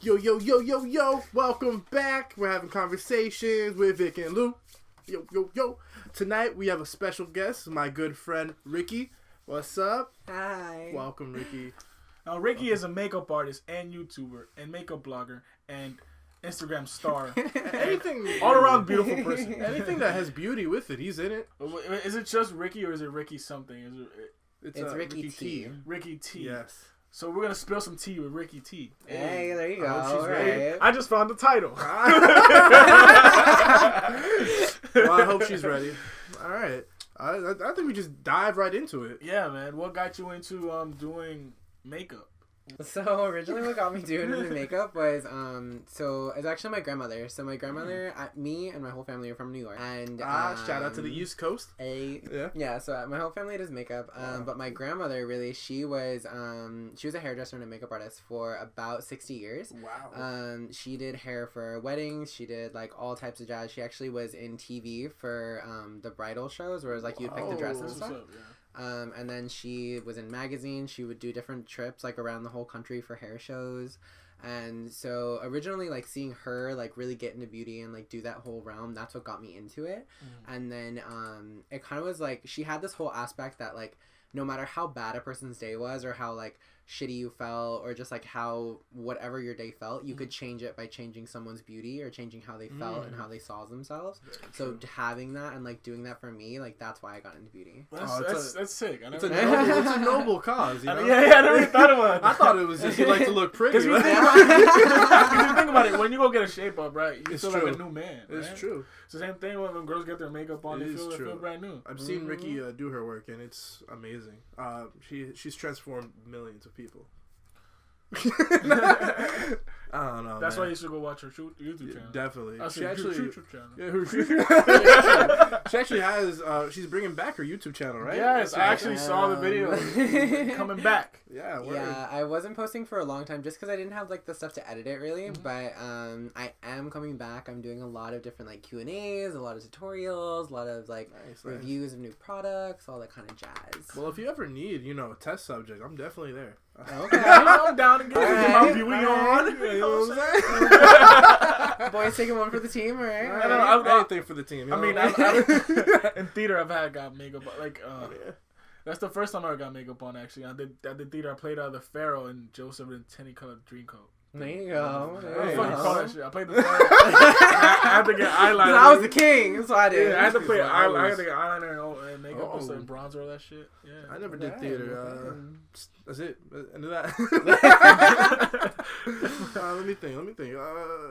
Yo. Welcome back. We're having conversations with Vic and Lou. Yo. Tonight we have a special guest, my good friend Rikki. What's up? Hi. Welcome, Rikki. Now, Rikki is a makeup artist and YouTuber and makeup blogger and Instagram star. Anything all around beautiful person. Anything that has beauty with it, he's in it. Is it just Rikki or is it Rikki something? It's Rikki Tea. Rikki Tea. Yes. So we're gonna spill some tea with Rikki Tea. Hey, there you go. I hope she's ready. I just found the title. Well, I hope she's ready. All right. I think we just dive right into it. Yeah, man. What got you into doing makeup? So originally what got me doing the makeup was so it's actually my grandmother. So my grandmother, me and my whole family are from New York. And shout out to the East Coast. Yeah, so my whole family does makeup. But my grandmother really, she was a hairdresser and a makeup artist for about 60 years. Wow. She did hair for weddings, she did like all types of jazz. She actually was in TV for the bridal shows where it was like you'd pick the dress and stuff. And then she was in magazines. She would do different trips like around the whole country for hair shows. And so originally like seeing her like really get into beauty and like do that whole realm, that's what got me into it. And then it kind of was like she had this whole aspect that like no matter how bad a person's day was or how like shitty you felt or just like how whatever your day felt, you could change it by changing someone's beauty or changing how they felt and how they saw themselves. So having that and like doing that for me, like that's why I got into beauty. That's sick. It's a noble cause, you know? I never really thought about it. I thought it was just you like to look pretty. Because right? you think about it, when you go get a shape up, right, you feel like a new man. It's right? true. It's the same thing when girls get their makeup on, they feel brand new. I've seen Rikki do her work, and it's amazing. She's transformed millions of people. I don't know. That's why you should go watch her YouTube channel. Definitely. She actually she actually has. She's bringing back her YouTube channel, right? Yes, I actually saw the video coming back. Yeah. Word. Yeah, I wasn't posting for a long time just because I didn't have like the stuff to edit it really. But I am coming back. I'm doing a lot of different like Q&As, a lot of tutorials, a lot of like reviews of new products, all that kind of jazz. Well, if you ever need, a test subject, I'm definitely there. Okay. I'm down to get my beauty on. You know what I'm saying? Boys taking one for the team, right? Anything for the team. I mean, in theater, I've got makeup. Like, that's the first time I ever got makeup on. Actually, I did theater. I played the Pharaoh and Joseph in Technicolor Dreamcoat. There you go. What the fuck you call that shit? I played the Pharaoh. I had to get eyeliner. I was the king. That's what I did. Yeah, I had to play eyeliner. I had to get eyeliner and makeup and stuff, bronzer, all that shit. Yeah. I never did theater. That's it. End of that. Let me think.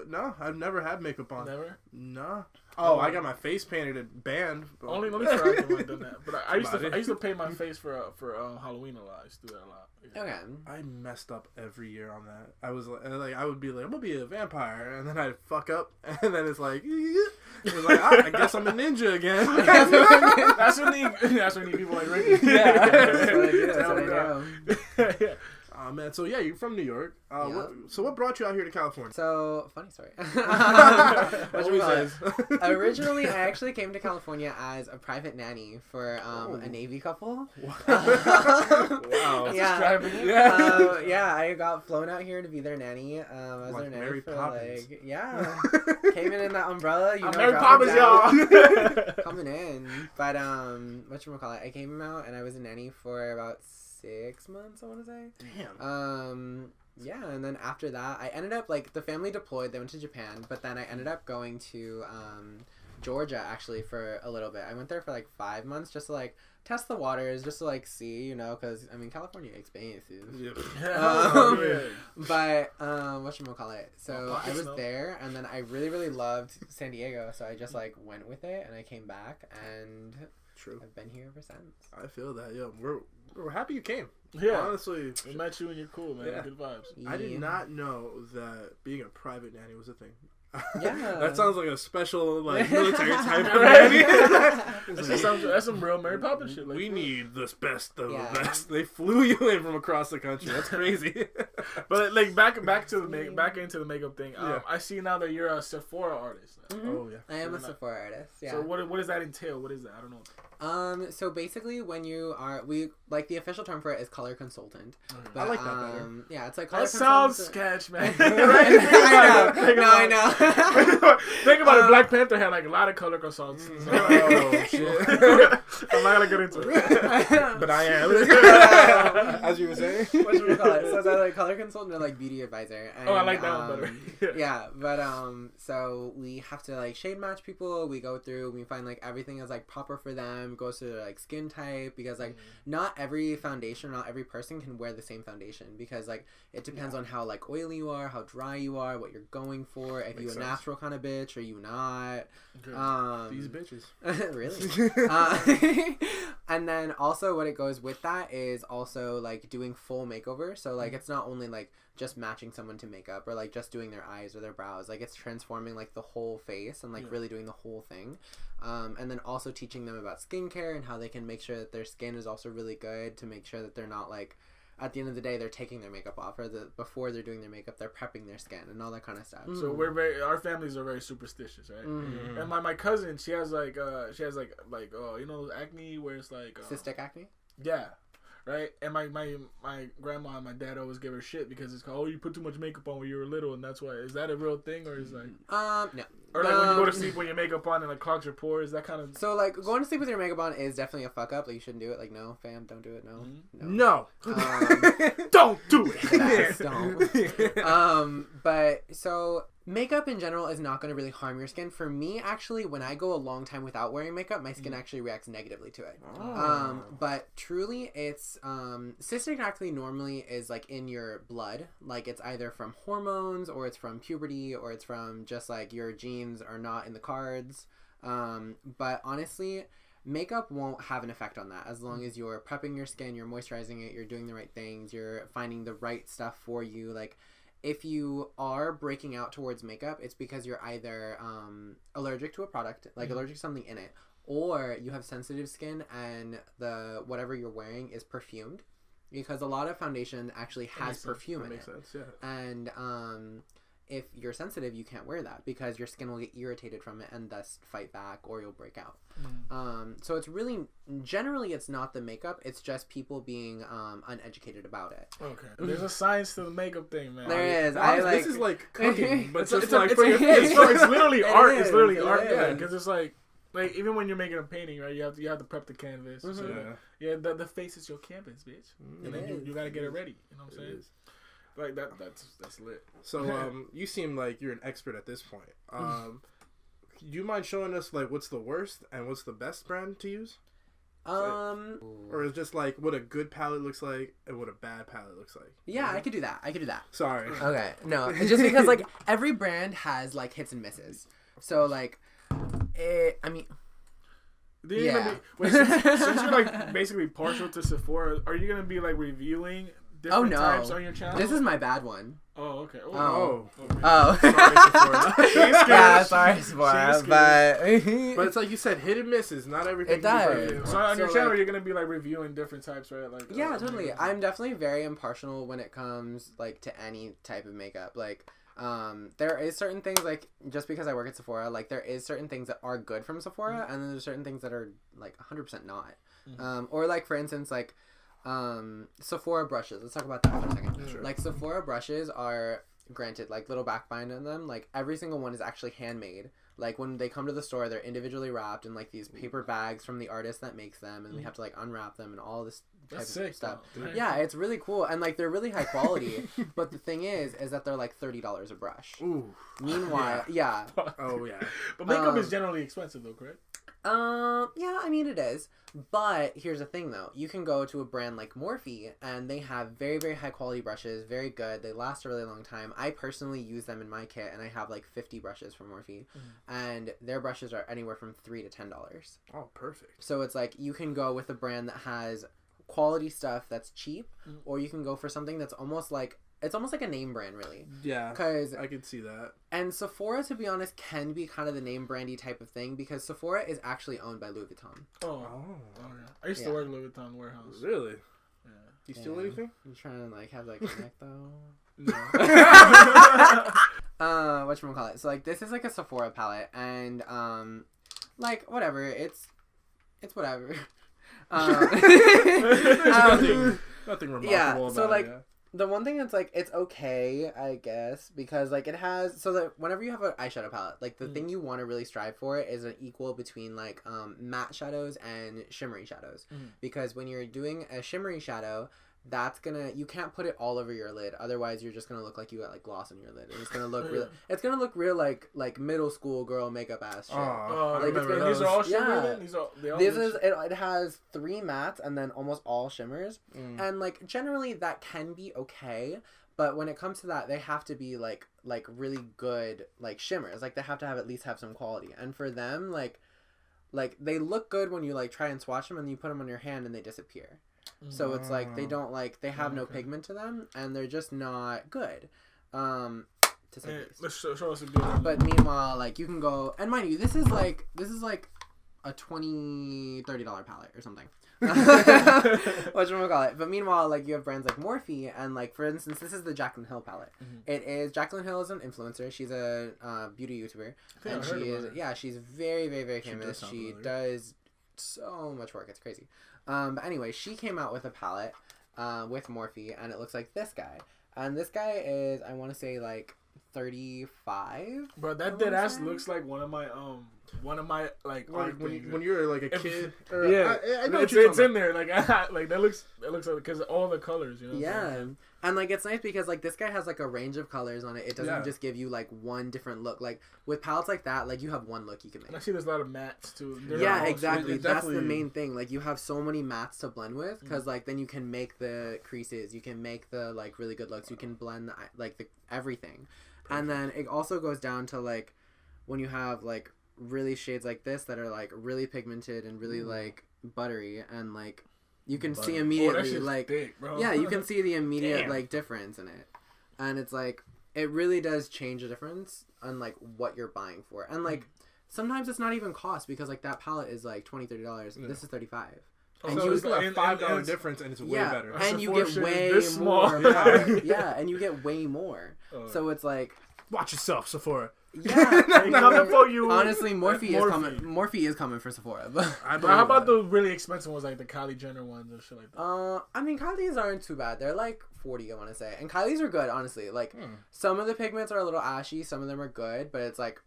No, I've never had makeup on. Never? No. Oh, I got my face painted at band. Only for I've done that. But I used to paint my face for Halloween a lot. I used to do that a lot. Yeah. Okay. I messed up every year on that. I was like, I would be like, I'm gonna be a vampire, and then I'd fuck up, and then it's like I guess I'm a ninja again. That's when you people like Rikki. Yeah. That's what I do. Yeah. Oh man, so yeah, you're from New York. What brought you out here to California? So, funny story. Always. Originally, I actually came to California as a private nanny for a Navy couple. Wow. Yeah, I got flown out here to be their nanny. I was their nanny Mary for Poppins. came in that umbrella. Mary Poppins, y'all. Coming in, but whatchamacallit, I came out and I was a nanny for about 6 months, I want to say. Damn. Yeah, and then after that, I ended up, like, the family deployed, they went to Japan, but then I ended up going to, Georgia, actually, for a little bit. I went there for, like, 5 months just to, like, test the waters, just to, like, see, because, I mean, California is expensive. Yep. But, whatchamacallit, so I was there, and then I really, really loved San Diego, so I just, like, went with it, and I came back, and True. I've been here ever since. I feel that, yeah. We're happy you came. Yeah. Honestly. We met you and you're cool, man. Yeah. Good vibes. I did not know that being a private nanny was a thing. Yeah. That sounds like a special like military type of lady. That's some real Mary Poppins shit. Like, we need the best of Yeah. the best. They flew you in from across the country. That's crazy. But like back into the makeup thing. Yeah. I see now that you're a Sephora artist. Mhm. Oh yeah. I am a Sephora artist. Yeah. So what does that entail? What is that? I don't know. So basically, when you are, the official term for it is color consultant. But, I like that better. Yeah, it's like color That sounds consultant. sketch, man. I know. Think about it. Black Panther had like a lot of color consultants. Oh shit. I'm not gonna get into it, but I am. As you were saying. What should we call it? So it's either color consultant or like beauty advisor. And, I like that one better. Yeah, but so we have to like shade match people. We go through, we find like everything is like proper for them. Goes to their like skin type, because like not every foundation, not every person can wear the same foundation, because like it depends on how like oily you are, how dry you are, what you're going for. If you a natural kind of bitch or you not. These bitches. Really? And then also what it goes with that is also like doing full makeover. So like it's not only like just matching someone to makeup or like just doing their eyes or their brows. Like it's transforming like the whole face and like really doing the whole thing. And then also teaching them about skincare and how they can make sure that their skin is also really good, to make sure that they're not like, at the end of the day, they're taking their makeup off, or before they're doing their makeup, they're prepping their skin and all that kind of stuff. So our families are very superstitious, right? Mm-hmm. And my cousin, she has like you know, acne where it's like cystic acne. Yeah. Right, and my grandma and my dad always give her shit because it's called, you put too much makeup on when you were little, and that's why. Is that a real thing, or is like no, or like when you go to sleep when your makeup on and like clogs your pores, that kind of. So like going to sleep with your makeup on is definitely a fuck up. Like you shouldn't do it. Like no, fam, don't do it. No, Don't do it. Yes, don't. But so makeup in general is not going to really harm your skin. For me, actually, when I go a long time without wearing makeup, my skin actually reacts negatively to it. But truly, it's cystic acne normally is like in your blood. Like it's either from hormones, or it's from puberty, or it's from just like your genes are not in the cards. But honestly, makeup won't have an effect on that as long as you're prepping your skin, you're moisturizing it, you're doing the right things, you're finding the right stuff for you. Like if you are breaking out towards makeup, it's because you're either allergic to a product, like allergic to something in it, or you have sensitive skin and the whatever you're wearing is perfumed, because a lot of foundation actually has perfume in it. That makes sense, yeah. And if you're sensitive, you can't wear that because your skin will get irritated from it and thus fight back, or you'll break out. So it's really, generally it's not the makeup, it's just people being uneducated about it. Okay. There's a science to the makeup thing, man. There is. This is like cooking, but it's like for your face. It's literally art. It's literally art. Yeah, because it's like even when you're making a painting, right? You have to prep the canvas. So, the face is your canvas, bitch. And then you gotta get it ready. You know what I'm saying? Like that's lit. So you seem like you're an expert at this point. Do you mind showing us like what's the worst and what's the best brand to use? Or is just like what a good palette looks like and what a bad palette looks like? Yeah, I could do that. Sorry. Okay, no, just because like every brand has like hits and misses. So like, I mean. Wait, since you're like basically partial to Sephora, are you gonna be like reviewing different types on your channel? This is my bad one. Oh, okay. Oh. Sorry, Sephora. Yeah, sorry, Sephora. But it's like you said, hit and misses. Not everything. It does. So on your channel, you're gonna be like reviewing different types, right? Like yeah, totally. I'm definitely very impartial when it comes like to any type of makeup. Like there is certain things, like just because I work at Sephora, like there is certain things that are good from Sephora, and then there's certain things that are like 100% not. Or like for instance, like Sephora brushes. Let's talk about that for a second. Sure. Like Sephora brushes are, granted, like little backbind on them. Like every single one is actually handmade. Like when they come to the store, they're individually wrapped in like these paper bags from the artist that makes them, and we have to like unwrap them and all this type of stuff. Yeah, it's really cool, and like they're really high quality. But the thing is that they're like $30 a brush. Ooh. Meanwhile, yeah. Oh yeah. But makeup is generally expensive though, correct? Yeah, I mean it is. But here's the thing though. You can go to a brand like Morphe and they have very, very high quality brushes, very good. They last a really long time. I personally use them in my kit and I have like 50 brushes from Morphe. And their brushes are anywhere from $3 to $10. Oh, perfect. So it's like you can go with a brand that has quality stuff that's cheap, or you can go for something that's almost like it's almost like a name brand, really. Yeah, because I could see that. And Sephora, to be honest, can be kind of the name brandy type of thing because Sephora is actually owned by Louis Vuitton. Oh yeah. I used to work at Louis Vuitton warehouse. Really? Yeah. Do you steal anything? You trying to like have like connect though? No. Whatchamacallit? So like this is like a Sephora palette, and like whatever, it's whatever. Nothing remarkable. Yeah. About So like. it, yeah. The one thing that's like it's okay, I guess, because like it has so that whenever you have an eyeshadow palette, like the thing you want to really strive for is an equal between like matte shadows and shimmery shadows, because when you're doing a shimmery shadow, you can't put it all over your lid, otherwise you're just gonna look like you got like gloss on your lid, and it's gonna look real like middle school girl makeup ass shit. Like these are all shimmery. It has 3 mattes and then almost all shimmers, and like generally that can be okay, but when it comes to that, they have to be like really good like shimmers, like they have to at least have some quality, and for them like they look good when you like try and swatch them and you put them on your hand and they disappear. So it's like they don't like they have no pigment to them and they're just not good. To say let's show us a good. But meanwhile, like you can go, and mind you, this is like a $20-$30 palette or something. Whatchamacallit. But meanwhile, like you have brands like Morphe, and like for instance, this is the Jaclyn Hill palette. Jaclyn Hill is an influencer. She's a beauty YouTuber, and she's very, very, very famous. She does so much work. It's crazy. But anyway, she came out with a palette with Morphe, and it looks like this guy. And this guy is, I want to say, like 35. Bro, that dead ass looks like one of my like when you're like a kid. I know it's in there. Like that looks like because all the colors, you know. Yeah, and like it's nice because like this guy has like a range of colors on it. It doesn't just give you like one different look. Like with palettes like that, like you have one look you can make. And I see there's a lot of mattes too. Exactly. That's the main thing. Like you have so many mattes to blend with because like then you can make the creases, you can make the like really good looks, you can blend the everything. Perfect. And then it also goes down to like when you have like really shades like this that are like really pigmented and really like buttery, and like you can see immediately like thick, bro. Yeah, you can see the immediate like difference in it, and it's like it really does change the difference on like what you're buying for. And like sometimes it's not even cost, because like that palette is like $20-$30. This is $35. And so it's like a $5 difference, and it's way better. And you get way more. And you get way more. So it's like, watch yourself, Sephora. Yeah, coming for you. Honestly, Morphe is coming for Sephora. But how about the really expensive ones, like the Kylie Jenner ones and shit like that? I mean, Kylie's aren't too bad. They're like $40, I want to say, and Kylie's are good. Honestly, like some of the pigments are a little ashy, some of them are good, but it's like.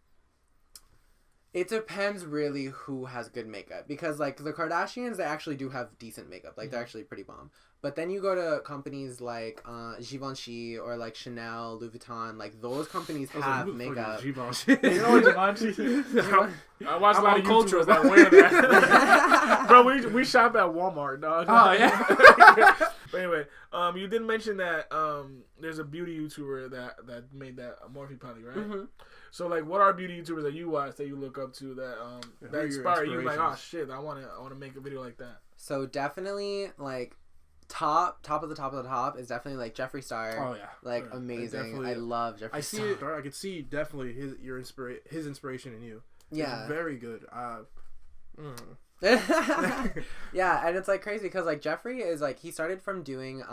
It depends really who has good makeup, because like the Kardashians, they actually do have decent makeup. Like they're actually pretty bomb. But then you go to companies like Givenchy or like Chanel, Louis Vuitton, like those companies have makeup. Givenchy. You know what Givenchy? I watch a lot of YouTubers that wear that. Bro, we shop at Walmart, dog. Oh yeah. But anyway, you did mention that there's a beauty YouTuber that made that Morphe palette, right? Mm-hmm. So like, what are beauty YouTubers that you watch that you look up to that inspire you? Like, oh shit, I want to make a video like that. So definitely like top of the top is definitely like Jeffree Star. Oh yeah, like amazing. I love Jeffree Star. I could see definitely his inspiration in you. Yeah, it's very good. Yeah, and it's like crazy because like Jeffree is like he started from doing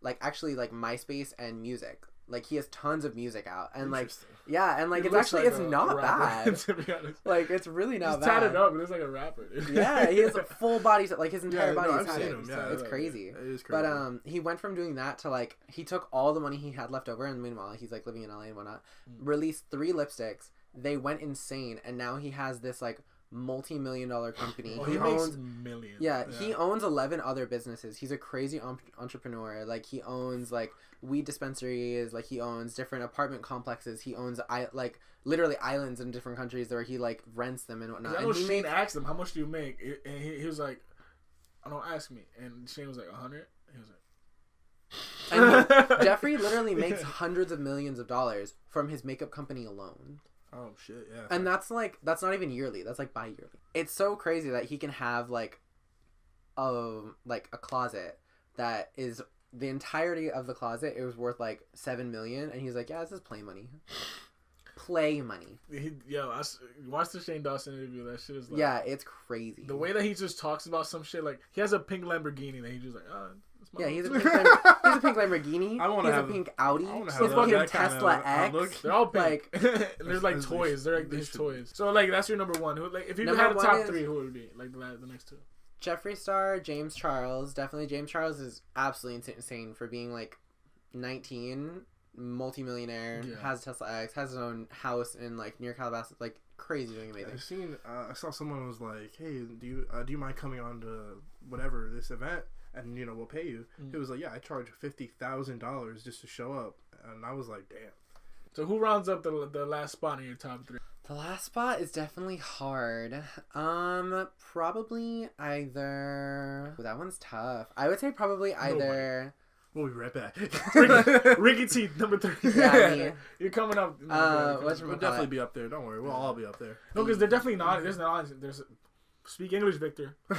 like actually like MySpace and music. Like he has tons of music out, and like and like it's not bad. To be honest, like it's really not bad. He's tatted up. He looks like a rapper. Yeah, he has a full body, like his entire body is tatted. So it's crazy. It is crazy. But he went from doing that to like he took all the money he had left over, and meanwhile he's like living in LA and whatnot. Released 3 lipsticks. They went insane, and now he has this like multi-million-dollar company. He owns millions. Yeah, he owns 11 other businesses. He's a crazy entrepreneur. Like he owns like weed dispensaries. Like he owns different apartment complexes. He owns like literally islands in different countries where he like rents them and whatnot. I know Shane asked him, how much do you make? And he was like, I don't ask me. And Shane was like, 100. He was like, and Jeffree literally makes hundreds of millions of dollars from his makeup company alone. Oh shit, yeah. And that's not even yearly. That's like bi-yearly. It's so crazy that he can have like a closet that is the entirety of the closet, it was worth like $7 million, and he's like, yeah, this is play money. Play money. I watched the Shane Dawson interview. That shit is like, yeah, it's crazy. The way that he just talks about some shit, like he has a pink Lamborghini that he just like, yeah, he's a pink Lamborghini. I want to have a pink Audi. He's a fucking Tesla X. They're all pink. Like, there's like toys. They're like these toys. So like that's your number one. Who like if you had a top three, who would it be? Like the next two. Jeffree Star, James Charles. Definitely James Charles is absolutely insane for being like 19, multi-millionaire, has Tesla X, has his own house in like near Calabasas, like crazy, doing amazing. I saw someone was like, hey, do you mind coming on to whatever this event, and we'll pay you. It was like, yeah, I charge $50,000 just to show up, and I was like, damn. So who rounds up the last spot in your top three? The last spot is definitely hard. Probably either. Ooh, that one's tough. I would say probably either. We'll be right back. Rikki Tea, number 3. Yeah, you're coming up. We'll definitely be up there. Don't worry, we'll all be up there. No, because they're definitely not. There's not. There's. Speak English, Victor. No,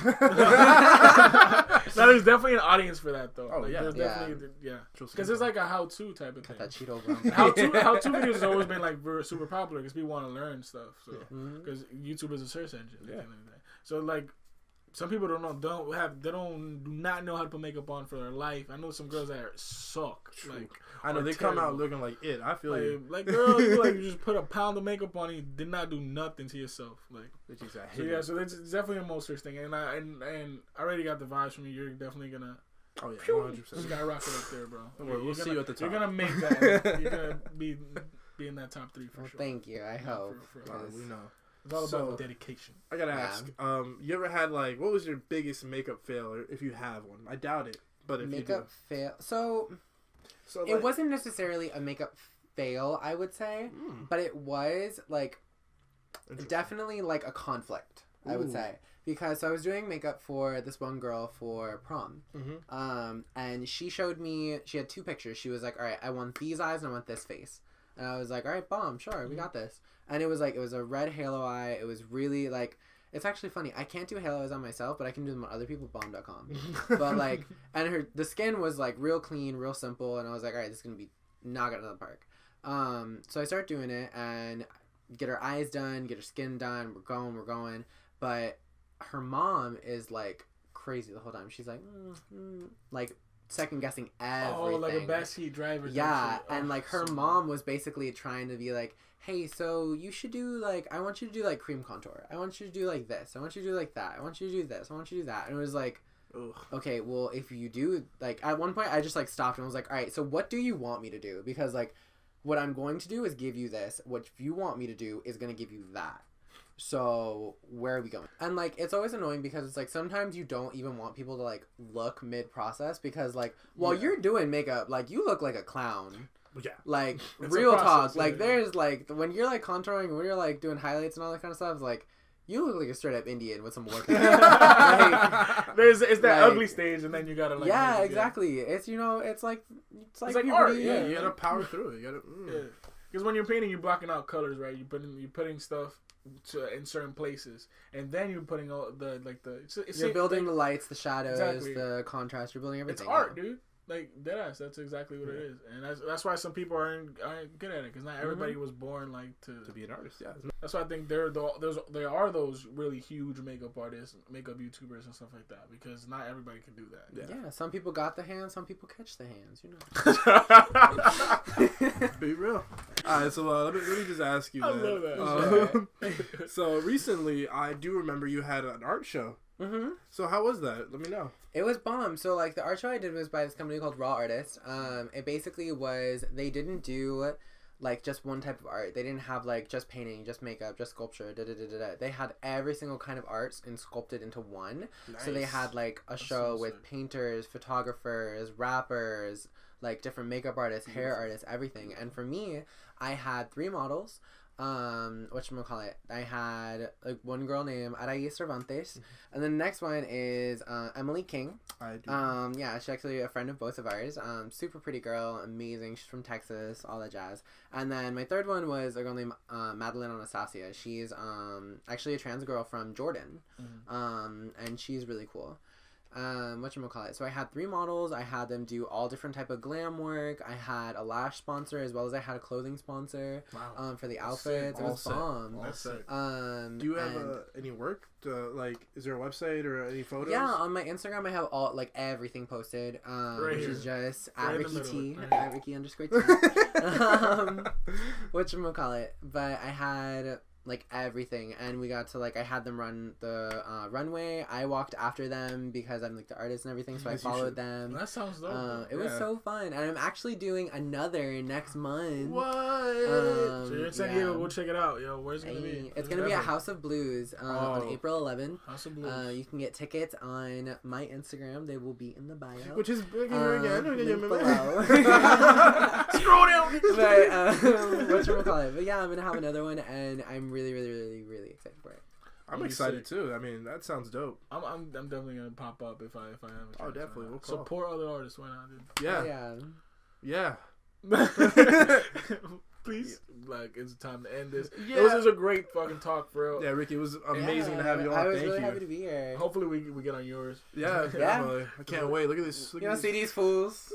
there's definitely an audience for that, though. Oh, like, yeah. There's definitely, because it's like a how-to type of thing. Cut that Cheeto, bro. How-to videos has always been, like, super popular because people want to learn stuff. So, because YouTube is a search engine. Yeah. So, like, some people do not know how to put makeup on for their life. I know some girls that suck. Like, I know they come out looking like it. I feel you. Like girl, you just put a pound of makeup on and you did not do nothing to yourself. Like, so it's definitely a most search thing. And I already got the vibes from you. You're definitely gonna. Oh yeah, 100%. You gotta rock it up there, bro. We'll see you at the top. You're gonna make that. You're gonna be in that top 3 for sure. Thank you. I hope. We know. It's all about dedication. I gotta ask, you ever had like, what was your biggest makeup fail, or if you have one? I doubt it, but if makeup fail, so like, it wasn't necessarily a makeup fail, I would say, but it was like definitely like a conflict, I would say, because I was doing makeup for this one girl for prom, and she showed me, she had 2 pictures. She was like, all right, I want these eyes and I want this face, and I was like, all right, bomb, sure, we got this. And it was a red halo eye. It was really like, it's actually funny. I can't do halo eyes on myself, but I can do them on other people, bomb.com. But like, and the skin was like real clean, real simple. And I was like, all right, this is going to be knock it out of the park. So I start doing it and get her eyes done, get her skin done. We're going. But her mom is like crazy the whole time. She's like, like second guessing everything. Oh, like a backseat driver. Yeah. And like her mom was basically trying to be like, hey, so you should do, like, I want you to do, like, cream contour. I want you to do, like, this. I want you to do, like, that. I want you to do this. I want you to do that. And it was like, okay, well, if you do, like, at one point, I just, like, stopped and was like, all right, so what do you want me to do? Because, like, what I'm going to do is give you this. What you want me to do is going to give you that. So, where are we going? And, like, it's always annoying because it's, like, sometimes you don't even want people to, like, look mid-process because, like, while you're doing makeup, like, you look like a clown. Yeah. Like, real talk. Like, there's, like, when you're, like, contouring, when you're, like, doing highlights and all that kind of stuff, it's like, you look like a straight-up Indian with some work. Like, it's that ugly stage, and then you gotta, like... Yeah, exactly. It's, it's like art. Yeah, you gotta power through it. You gotta... Because when you're painting, you're blocking out colors, right? You're putting stuff in certain places, and then you're putting all the, like, you're building the lights, the shadows, the contrast. You're building everything. It's art, dude. Like, deadass, that's exactly what it is. And that's why some people aren't good at it, because not everybody was born, like, to be an artist, yeah. That's why I think there are those really huge makeup artists, makeup YouTubers and stuff like that, because not everybody can do that. Yeah, some people got the hands, some people catch the hands, Be real. Alright, so let me just ask you I love that. So recently, I do remember you had an art show. So how was that? Let me know. It was bomb. So like the art show I did was by this company called Raw Artists. It basically was, they didn't do like just one type of art. They didn't have like just painting, just makeup, just sculpture. They had every single kind of arts and sculpted into one. Nice. So they had like a show with painters, photographers, rappers, like different makeup artists, hair artists, everything. And for me, I had 3 models. Whatchamacallit, I had like one girl named Araí Cervantes, and then the next one is Emily King. I do. Yeah, she's actually a friend of both of ours. Super pretty girl, amazing. She's from Texas, all that jazz. And then my third one was a girl named Madeline Anastasia. She's actually a trans girl from Jordan, and she's really cool. whatchamacallit. So I had 3 models. I had them do all different type of glam work. I had a lash sponsor as well as I had a clothing sponsor. Wow. For the outfits. It was bomb. That's sick. Do you have any work? Is there a website or any photos? Yeah, on my Instagram I have all everything posted. Which is just at Rikki Tea, at Rikki _Tea. Whatchamacallit. But I had everything, and we got to I had them run the runway. I walked after them because I'm the artist and everything, so I followed them. That sounds dope. It was so fun, and I'm actually doing another next month. What? So you're in San Diego, go check it out. Yo, where's it gonna be? It's gonna be at House of Blues on April 11th. House of Blues. You can get tickets on my Instagram. They will be in the bio, which is big again. Link below. Scroll down. But whatchamacallit. But yeah, I'm gonna have another one, and I'm really excited for it. I'm excited too. I mean, that sounds dope. I'm definitely gonna pop up if I have a chance. Oh, definitely. We'll call. Support other artists. Why not, dude? Yeah. Please, it's time to end this. Yeah. This was a great fucking talk, bro. Yeah, Ricky, it was amazing to have you on. I was really happy to be here. Hopefully, we get on yours. Yeah, definitely. I can't wait. Look at this. See these fools.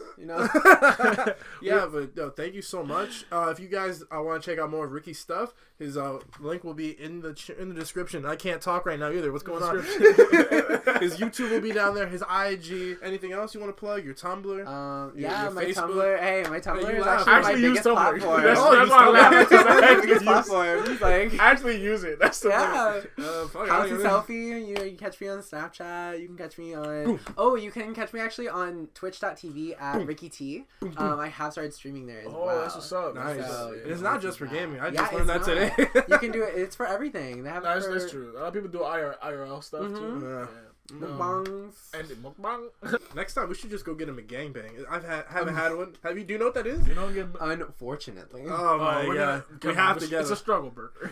Yeah, but thank you so much. If you guys want to check out more of Ricky's stuff, his link will be in the description. I can't talk right now either. What's going on? His YouTube will be down there. His IG. Anything else you want to plug? Your Tumblr? Your my Facebook? Tumblr. Hey, my Tumblr is actually my biggest platform. That's why I laugh. Platform. Actually use it. That's the Housey selfie. You can catch me on Snapchat. You can catch me on. You can catch me actually on Twitch.tv at Rikki Tea. I have started streaming there as well. That's what's up. Nice. So, it's not just for gaming. I just learned that today. You can do it. It's for everything. They have. That's true. A lot of people do IRL stuff too. Yeah. Mukbangs. And mukbang. Next time we should just go get him a gangbang. Haven't had one. Do you know what that is? You don't get. Unfortunately. Oh my god. We have to get. It's a struggle burger.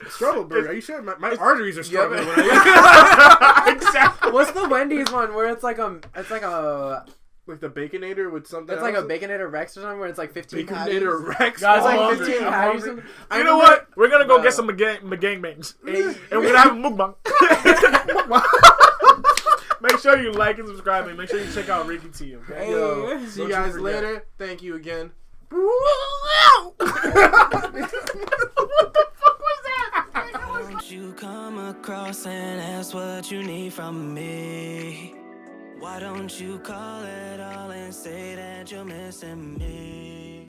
Struggle burger. Are you sure? My arteries are struggling. Exactly. What's the Wendy's one where it's like a like the Baconator with something. It's like a Baconator Rex or something where it's like 15 patties. Baconator Rex. Guys, like 15 patties. You know what? We're gonna go get some McGangbangs, and we're gonna have a mukbang. Make sure you like and subscribe, and make sure you check out Rikki Tea. Okay? Yo, see you guys later. Thank you again. What the fuck was that? Don't you come across and ask what you need from me? Why don't you call it all and say that you're missing me?